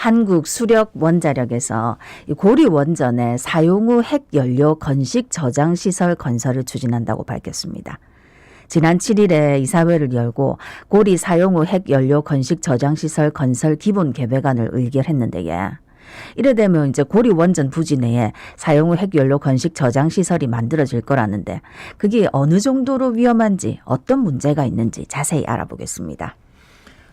한국수력원자력에서 이 고리 원전의 사용 후 핵연료 건식 저장 시설 건설을 추진한다고 밝혔습니다. 지난 7일에 이사회를 열고 고리 사용 후 핵연료 건식 저장 시설 건설 기본 계획안을 의결했는데요. 이래 되면 이제 고리 원전 부지 내에 사용 후 핵연료 건식 저장 시설이 만들어질 거라는데 그게 어느 정도로 위험한지 어떤 문제가 있는지 자세히 알아보겠습니다.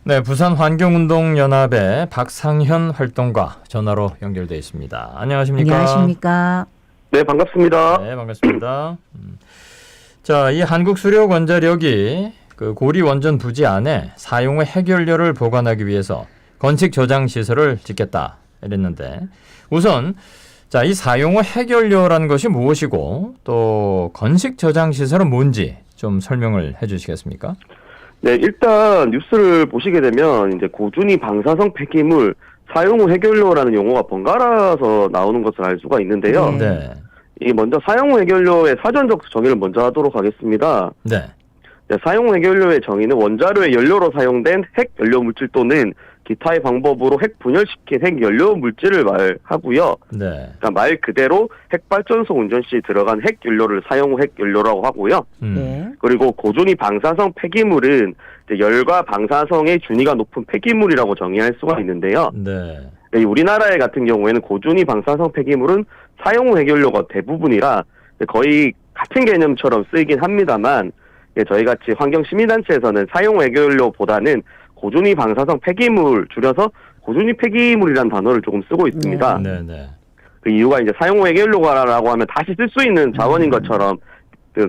네, 부산환경운동연합의 박상현 활동가 전화로 연결돼 있습니다. 안녕하십니까? 안녕하십니까? 네, 반갑습니다. 네, 반갑습니다. 자, 이 한국수력원자력이 그 고리 원전 부지 안에 사용 후 핵연료를 보관하기 위해서 건식 저장 시설을 짓겠다 이랬는데 우선 자, 이 사용 후 핵연료라는 것이 무엇이고 또 건식 저장 시설은 뭔지 좀 설명을 해주시겠습니까? 네, 일단 뉴스를 보시게 되면 이제 고준위 방사성 폐기물 사용 후 핵연료라는 용어가 번갈아서 나오는 것을 알 수가 있는데요. 네. 이 먼저 사용 후 핵연료의 사전적 정의를 먼저 하도록 하겠습니다. 네. 네, 사용 후 핵연료의 정의는 원자로의 연료로 사용된 핵연료 물질 또는 기타의 방법으로 핵 분열시킨 핵연료 물질을 말하고요. 네. 그러니까 말 그대로 핵발전소 운전 시 들어간 핵연료를 사용 후 핵연료라고 하고요. 네. 그리고 고준위 방사성 폐기물은 이제 열과 방사성의 준위가 높은 폐기물이라고 정의할 수가 있는데요. 네. 우리나라의 같은 경우에는 고준위 방사성 폐기물은 사용 후 핵연료가 대부분이라 거의 같은 개념처럼 쓰이긴 합니다만 저희같이 환경시민단체에서는 사용 후 핵연료보다는 고준위 방사성 폐기물 줄여서 고준위 폐기물이라는 단어를 조금 쓰고 있습니다. 네. 네. 그 이유가 이제 사용 후 핵연료라고 하면 다시 쓸 수 있는 자원인 것처럼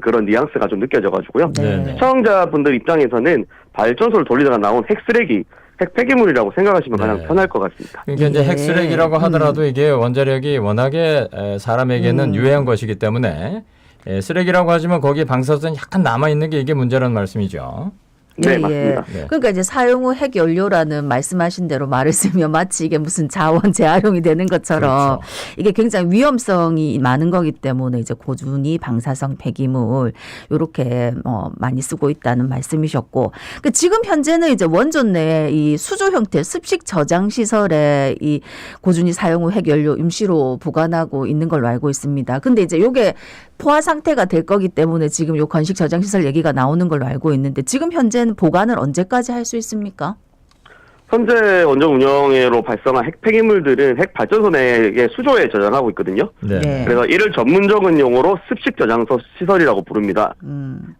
그런 뉘앙스가 좀 느껴져가지고요. 네. 시청자분들 입장에서는 발전소를 돌리다가 나온 핵쓰레기, 핵폐기물이라고 생각하시면 가장 편할 것 같습니다. 그러니까 이제 핵쓰레기라고 하더라도 이게 원자력이 워낙에 사람에게는 유해한 것이기 때문에 쓰레기라고 하지만 거기에 방사선이 약간 남아있는 게 이게 문제라는 말씀이죠. 네, 맞습니다. 네. 그러니까 이제 사용 후 핵연료라는 말씀하신 대로 말을 쓰면 마치 이게 무슨 자원 재활용이 되는 것처럼 그렇죠. 이게 굉장히 위험성이 많은 거기 때문에 이제 고준위 방사성 폐기물 요렇게 많이 쓰고 있다는 말씀이셨고 그러니까 지금 현재는 이제 원전 내에 이 수조 형태 습식 저장 시설에 이 고준위 사용 후 핵연료 임시로 보관하고 있는 걸로 알고 있습니다. 근데 이제 요게 포화 상태가 될 거기 때문에 지금 요 건식 저장 시설 얘기가 나오는 걸로 알고 있는데 지금 현재는 보관을 언제까지 할 수 있습니까? 현재 원전 운영으로 발생한 핵 폐기물들은 핵 발전소 내의 수조에 저장하고 있거든요. 네. 그래서 이를 전문적인 용어로 습식 저장소 시설이라고 부릅니다.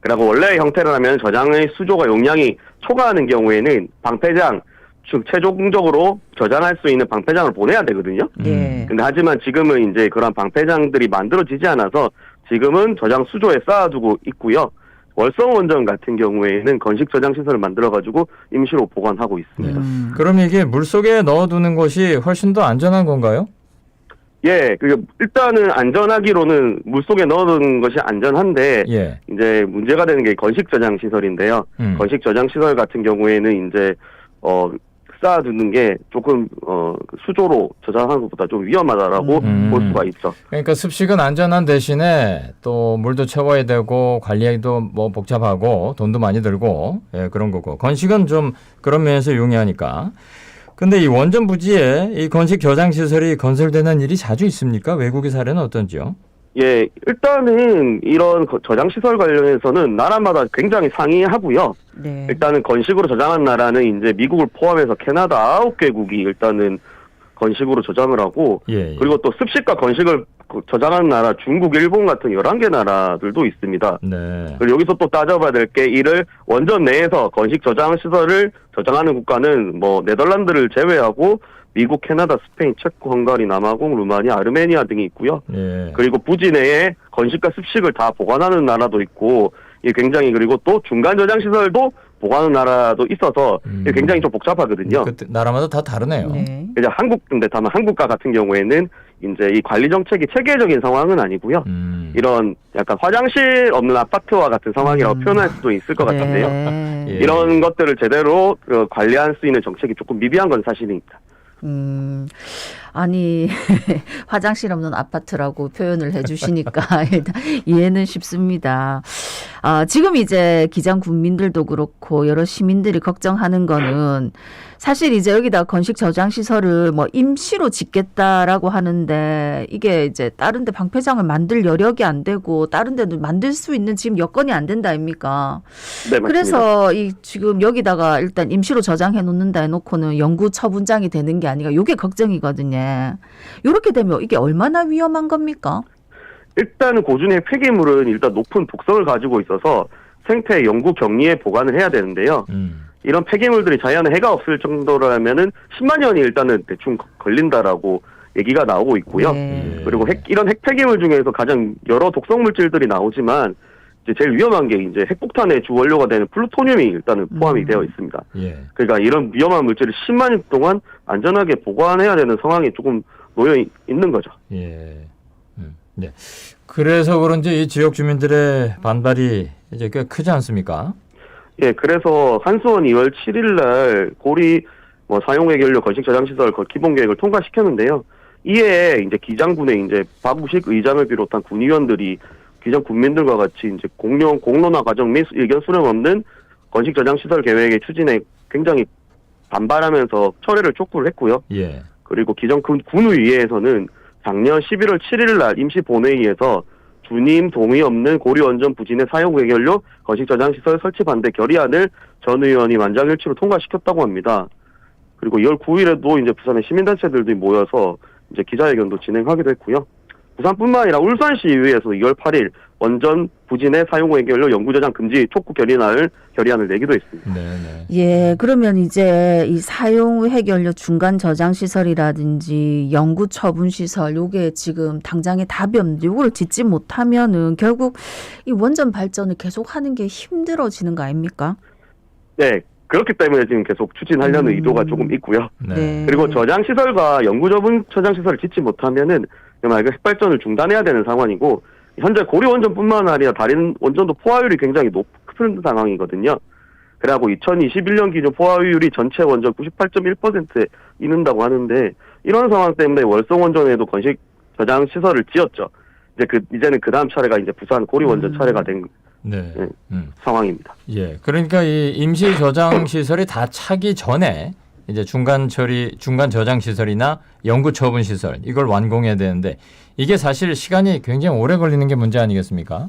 그리고 원래 형태라면 저장의 수조가 용량이 초과하는 경우에는 방패장, 즉 최종적으로 저장할 수 있는 방패장을 보내야 되거든요. 네. 근데 하지만 지금은 이제 그런 방패장들이 만들어지지 않아서 지금은 저장 수조에 쌓아두고 있고요. 월성 원전 같은 경우에는 건식 저장 시설을 만들어가지고 임시로 보관하고 있습니다. 그럼 이게 물속에 넣어두는 것이 훨씬 더 안전한 건가요? 예, 일단은 안전하기로는 물속에 넣어두는 것이 안전한데 예. 이제 문제가 되는 게 건식 저장 시설인데요. 건식 저장 시설 같은 경우에는 이제 쌓아두는 게 조금 수조로 저장하는 것보다 좀 위험하다라고 볼 수가 있죠. 그러니까 습식은 안전한 대신에 또 물도 채워야 되고 관리도 뭐 복잡하고 돈도 많이 들고 그런 거고 건식은 좀 그런 면에서 용이하니까. 근데 이 원전 부지에 이 건식 저장 시설이 건설되는 일이 자주 있습니까? 외국의 사례는 어떤지요? 예, 일단은 이런 저장 시설 관련해서는 나라마다 굉장히 상이하고요. 네. 일단은 건식으로 저장한 나라는 이제 미국을 포함해서 캐나다 9개국이 일단은 건식으로 저장을 하고 예. 그리고 또 습식과 건식을 저장한 나라 중국, 일본 같은 11개 나라들도 있습니다. 네. 그리고 여기서 또 따져봐야 될 게 이를 원전 내에서 건식 저장 시설을 저장하는 국가는 뭐 네덜란드를 제외하고 미국, 캐나다, 스페인, 체코, 헝가리, 남아공, 루마니아, 아르메니아 등이 있고요. 예. 그리고 부지 내에 건식과 습식을 다 보관하는 나라도 있고 이게 굉장히 그리고 또 중간 저장 시설도 보관하는 나라도 있어서 이게 굉장히 좀 복잡하거든요. 그 나라마다 다 다르네요. 네. 이제 근데 다만 한국과 같은 경우에는 이제 이 관리 정책이 체계적인 상황은 아니고요. 이런 약간 화장실 없는 아파트와 같은 상황이라고 표현할 수도 있을 것 같은데요. 네. 예. 이런 것들을 제대로 관리할 수 있는 정책이 조금 미비한 건 사실입니다. 아니 화장실 없는 아파트라고 표현을 해주시니까 일단 이해는 쉽습니다. 지금 이제 기장 국민들도 그렇고 여러 시민들이 걱정하는 거는 사실 이제 여기다 건식 저장 시설을 뭐 임시로 짓겠다라고 하는데 이게 이제 다른 데 방패장을 만들 여력이 안 되고 다른 데도 만들 수 있는 지금 여건이 안 된다 아닙니까? 네, 맞습니다. 그래서 이 지금 여기다가 일단 임시로 저장해 놓는다 해놓고는 영구 처분장이 되는 게 아니라 이게 걱정이거든요. 이렇게 되면 이게 얼마나 위험한 겁니까? 일단은 고준위 핵 폐기물은 일단 높은 독성을 가지고 있어서 생태 영구 격리에 보관을 해야 되는데요. 이런 폐기물들이 자연에 해가 없을 정도라면은 10만 년이 일단은 대충 걸린다라고 얘기가 나오고 있고요. 네. 그리고 이런 핵 폐기물 중에서 가장 여러 독성 물질들이 나오지만 이제 제일 위험한 게 이제 핵폭탄의 주 원료가 되는 플루토늄이 일단은 포함이 되어 있습니다. 예. 그러니까 이런 위험한 물질을 10만 년 동안 안전하게 보관해야 되는 상황이 조금 놓여 있는 거죠. 예. 네. 그래서 그런지 이 지역 주민들의 반발이 이제 꽤 크지 않습니까? 예, 그래서 한수원 2월 7일 날 고리 사용 해결료 건식 저장 시설 기본 계획을 통과시켰는데요. 이에 이제 기장군의 이제 박우식 의장을 비롯한 군의원들이 기장 군민들과 같이 이제 공론화 과정 및 의견 수렴 없는 건식 저장 시설 계획의 추진에 굉장히 반발하면서 철회를 촉구를 했고요. 예. 그리고 기장 군의회에서는 작년 11월 7일 날 임시 본회의에서 주님 동의 없는 고리 원전 부진의 사용 해결료 건식 저장 시설 설치 반대 결의안을 전 의원이 만장일치로 통과시켰다고 합니다. 그리고 2월 9일에도 이제 부산의 시민단체들이 모여서 이제 기자회견도 진행하기도 했고요. 부산뿐만 아니라 울산시의회에서 2월 8일 원전 부진의 사용 해결료 영구 저장 금지 촉구 결의안을 내기도 했습니다. 네. 예, 그러면 이제 이 사용 후 해결료 중간 저장 시설이라든지 영구 처분 시설 요게 지금 당장에 답이 없는데 요거를 짓지 못하면은 결국 이 원전 발전을 계속 하는 게 힘들어지는 거 아닙니까? 네. 그렇기 때문에 지금 계속 추진하려는 의도가 조금 있고요. 네. 그리고 저장 시설과 영구 처분 저장 시설을 짓지 못하면은 말 핵발전을 중단해야 되는 상황이고 현재 고리 원전뿐만 아니라 다른 원전도 포화율이 굉장히 높은 상황이거든요. 그래갖고 2021년 기준 포화율이 전체 원전 98.1%에 이른다고 하는데 이런 상황 때문에 월성 원전에도 건식 저장 시설을 지었죠. 이제는 그 다음 차례가 이제 부산 고리 원전 차례가 된 네. 상황입니다. 예. 그러니까 이 임시 저장 시설이 다 차기 전에 이제 중간 저장 시설이나 영구 처분 시설 이걸 완공해야 되는데 이게 사실 시간이 굉장히 오래 걸리는 게 문제 아니겠습니까?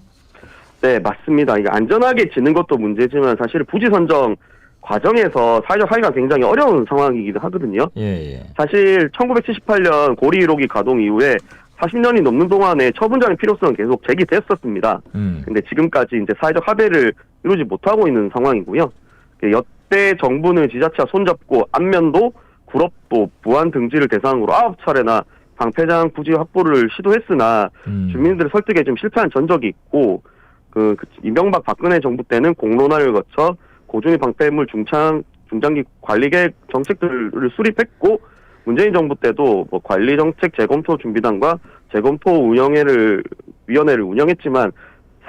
네, 맞습니다. 이게 안전하게 짓는 것도 문제지만 사실 부지 선정 과정에서 사회적 합의가 굉장히 어려운 상황이기도 하거든요. 예. 사실 1978년 고리 1호기 가동 이후에 40년이 넘는 동안에 처분장의 필요성은 계속 제기됐었습니다. 근데 지금까지 이제 사회적 합의를 이루지 못하고 있는 상황이고요. 여태 정부는 지자체와 손잡고 안면도, 구럽도, 부안 등지를 대상으로 9차례나 방패장 부지 확보를 시도했으나 주민들의 설득에 좀 실패한 전적이 있고 이명박 박근혜 정부 때는 공론화를 거쳐 고준위 방패물 중장기 관리계획 정책들을 수립했고 문재인 정부 때도 관리 정책 재검토 준비단과 재검토 위원회를 운영했지만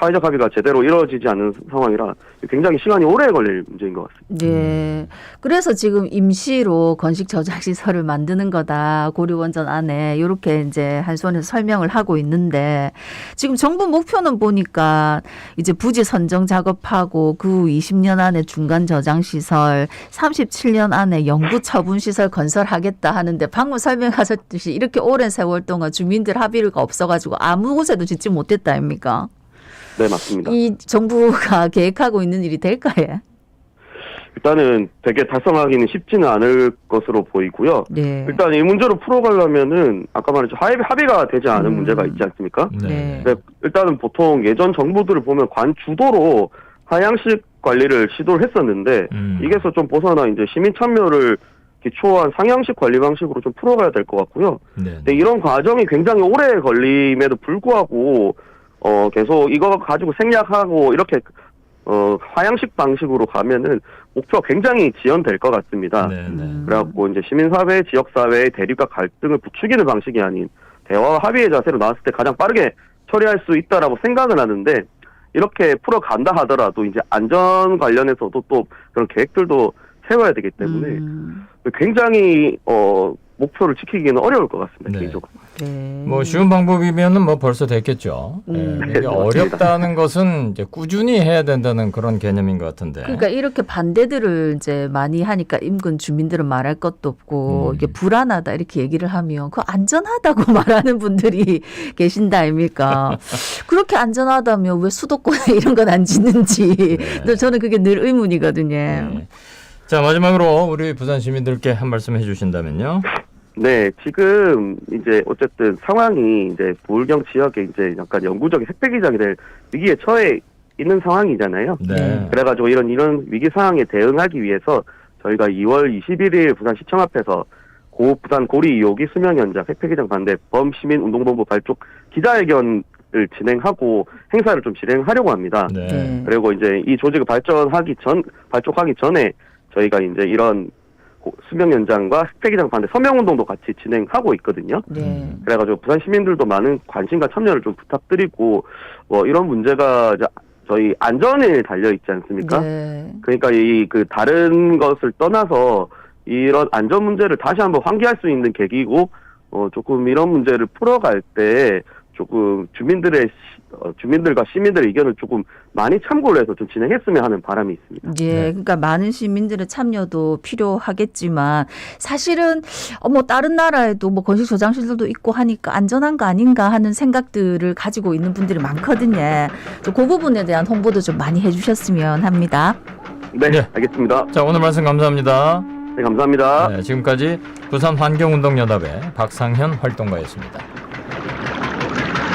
사회적 합의가 제대로 이루어지지 않는 상황이라 굉장히 시간이 오래 걸릴 문제인 것 같습니다. 네. 그래서 지금 임시로 건식 저장 시설을 만드는 거다. 고리 원전 안에 이렇게 이제 한수원에서 설명을 하고 있는데 지금 정부 목표는 보니까 이제 부지 선정 작업하고 그 후 20년 안에 중간 저장 시설, 37년 안에 영구 처분 시설 건설하겠다 하는데 방금 설명하셨듯이 이렇게 오랜 세월 동안 주민들 합의가 없어가지고 아무 곳에도 짓지 못했다 아닙니까? 네, 맞습니다. 이 정부가 계획하고 있는 일이 될까요? 일단은 되게 달성하기는 쉽지는 않을 것으로 보이고요. 네. 일단 이 문제를 풀어가려면은 아까 말했죠. 합의가 되지 않은 문제가 있지 않습니까? 네. 네, 일단은 보통 예전 정부들을 보면 관주도로 하향식 관리를 시도를 했었는데 이게서 좀 벗어나 이제 시민 참여를 기초한 상향식 관리 방식으로 좀 풀어가야 될 것 같고요. 근데 이런 과정이 굉장히 오래 걸림에도 불구하고 계속 이거 가지고 생략하고 이렇게 하향식 방식으로 가면은 목표가 굉장히 지연될 것 같습니다. 그래갖고 이제 시민사회, 지역사회의 대립과 갈등을 부추기는 방식이 아닌 대화와 합의의 자세로 나왔을 때 가장 빠르게 처리할 수 있다라고 생각은 하는데 이렇게 풀어간다 하더라도 이제 안전 관련해서도 또 그런 계획들도 세워야 되기 때문에 굉장히 목표를 지키기는 어려울 것 같습니다. 네. 개인적으로. 네. 뭐 쉬운 방법이면은 뭐 벌써 됐겠죠. 예, 이게 네, 어렵다는 것은 이제 꾸준히 해야 된다는 그런 개념인 것 같은데. 그러니까 이렇게 반대들을 이제 많이 하니까 인근 주민들은 말할 것도 없고 이게 불안하다 이렇게 얘기를 하면 그 안전하다고 말하는 분들이 계신다 아닙니까? 그렇게 안전하다면 왜 수도권에 이런 건 안 짓는지 저는 그게 늘 의문이거든요. 네. 자, 마지막으로 우리 부산 시민들께 한 말씀 해주신다면요. 네, 지금 이제 어쨌든 상황이 이제 부울경 지역에 이제 약간 영구적인 핵폐기장이 될 위기에 처해 있는 상황이잖아요. 네. 그래가지고 이런 위기 상황에 대응하기 위해서 저희가 2월 21일 부산시청 앞에서 부산 고리 2호기 수명 현장 핵폐기장 반대 범시민운동본부 발족 기자회견을 진행하고 행사를 좀 진행하려고 합니다. 네. 네. 그리고 이제 이 조직을 발족하기 전에 저희가 이제 이런 수명 현장과 핵폐기장 반대 서명운동도 같이 진행하고 있거든요. 네. 그래가지고 부산 시민들도 많은 관심과 참여를 좀 부탁드리고 뭐 이런 문제가 이제 저희 안전에 달려 있지 않습니까? 네. 그러니까 그 다른 것을 떠나서 이런 안전 문제를 다시 한번 환기할 수 있는 계기고 조금 이런 문제를 풀어갈 때 조금 주민들과 시민들의 의견을 조금 많이 참고를 해서 좀 진행했으면 하는 바람이 있습니다. 예, 네. 그러니까 많은 시민들의 참여도 필요하겠지만 사실은 뭐 다른 나라에도 뭐 건식 저장실들도 있고 하니까 안전한 거 아닌가 하는 생각들을 가지고 있는 분들이 많거든요. 그 부분에 대한 홍보도 좀 많이 해주셨으면 합니다. 네, 네. 알겠습니다. 자, 오늘 말씀 감사합니다. 네, 감사합니다. 네, 지금까지 부산환경운동연합의 박상현 활동가였습니다.